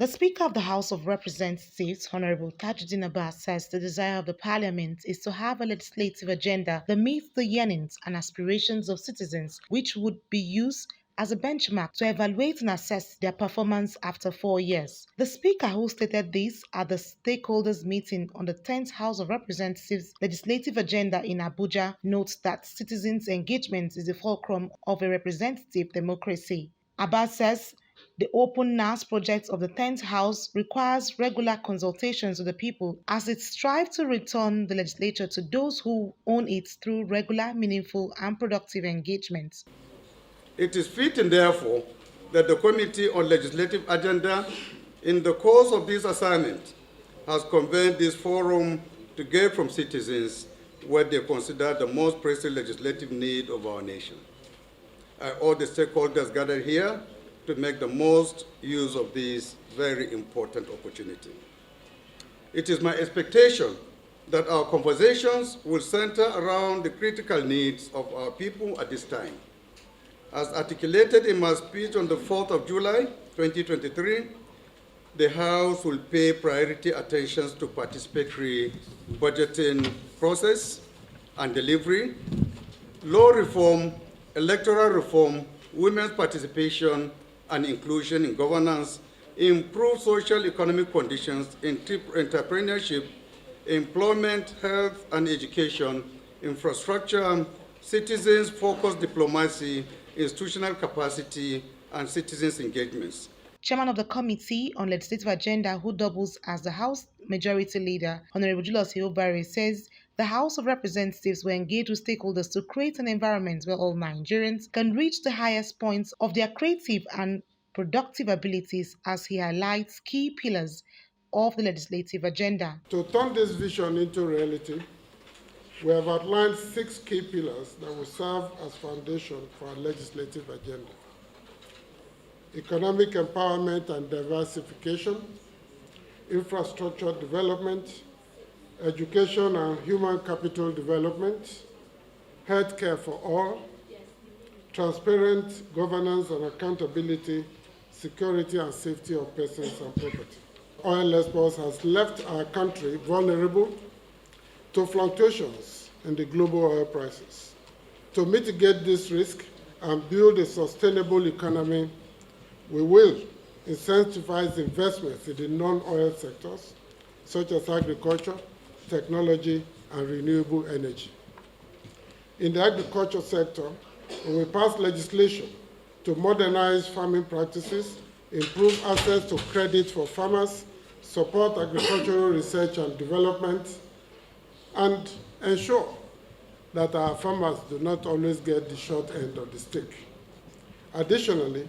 The Speaker of the House of Representatives, Honorable Tajuddin Abbas, says the desire of the Parliament is to have a legislative agenda that meets the yearnings and aspirations of citizens, which would be used as a benchmark to evaluate and assess their performance after 4 years. The Speaker, who stated this at the stakeholders meeting on the 10th House of Representatives legislative agenda in Abuja, notes that citizens' engagement is the fulcrum of a representative democracy. Abbas says the Open NAS project of the 10th House requires regular consultations with the people as it strives to return the legislature to those who own it through regular, meaningful, and productive engagement. It is fitting, therefore, that the Committee on Legislative Agenda, in the course of this assignment, has convened this forum to get from citizens what they consider the most pressing legislative need of our nation. I urge the stakeholders gathered here to make the most use of this very important opportunity. It is my expectation that our conversations will center around the critical needs of our people at this time. As articulated in my speech on the 4th of July, 2023, the House will pay priority attention to participatory budgeting process and delivery, law reform, electoral reform, women's participation and inclusion in governance, improve social economic conditions, entrepreneurship, employment, health and education, infrastructure, citizens-focused diplomacy, institutional capacity, and citizens' engagements. Chairman of the Committee on Legislative Agenda, who doubles as the House Majority Leader, Honorable Julius Hilbari, says the House of Representatives will engage with stakeholders to create an environment where all Nigerians can reach the highest points of their creative and productive abilities, as he highlights key pillars of the legislative agenda. To turn this vision into reality, we have outlined 6 key pillars that will serve as foundation for our legislative agenda: economic empowerment and diversification, infrastructure development, education and human capital development, healthcare for all, transparent governance and accountability, security and safety of persons and property. Oil exports has left our country vulnerable to fluctuations in the global oil prices. To mitigate this risk and build a sustainable economy, we will incentivize investments in the non-oil sectors, such as agriculture, technology, and renewable energy. In the agriculture sector, we will pass legislation to modernize farming practices, improve access to credit for farmers, support agricultural research and development, and ensure that our farmers do not always get the short end of the stick. Additionally,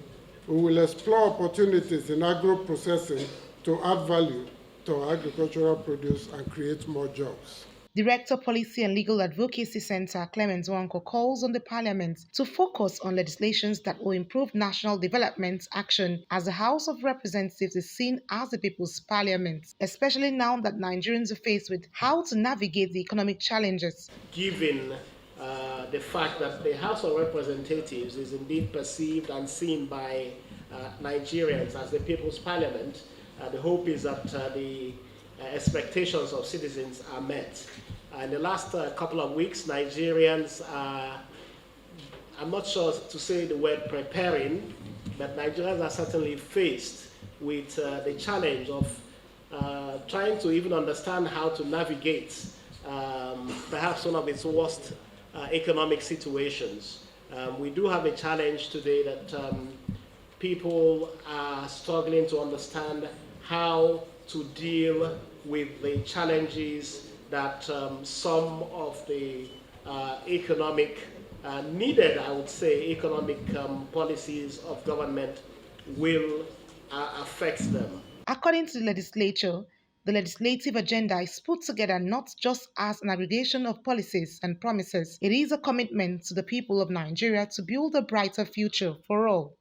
we will explore opportunities in agro-processing to add value to our agricultural produce and create more jobs. Director Policy and Legal Advocacy Center Clement Nwanko calls on the Parliament to focus on legislations that will improve national development action, as the House of Representatives is seen as the people's parliament, especially now that Nigerians are faced with how to navigate the economic challenges. Given the fact that the House of Representatives is indeed perceived and seen by Nigerians as the people's parliament, the hope is that the expectations of citizens are met. In the last couple of weeks, Nigerians are, I'm not sure to say the word preparing, but Nigerians are certainly faced with the challenge of trying to even understand how to navigate perhaps one of its worst economic situations. We do have a challenge today that people are struggling to understand how to deal with the challenges that some of the economic, needed, I would say, economic policies of government will affect them. According to the legislature, the legislative agenda is put together not just as an aggregation of policies and promises. It is a commitment to the people of Nigeria to build a brighter future for all.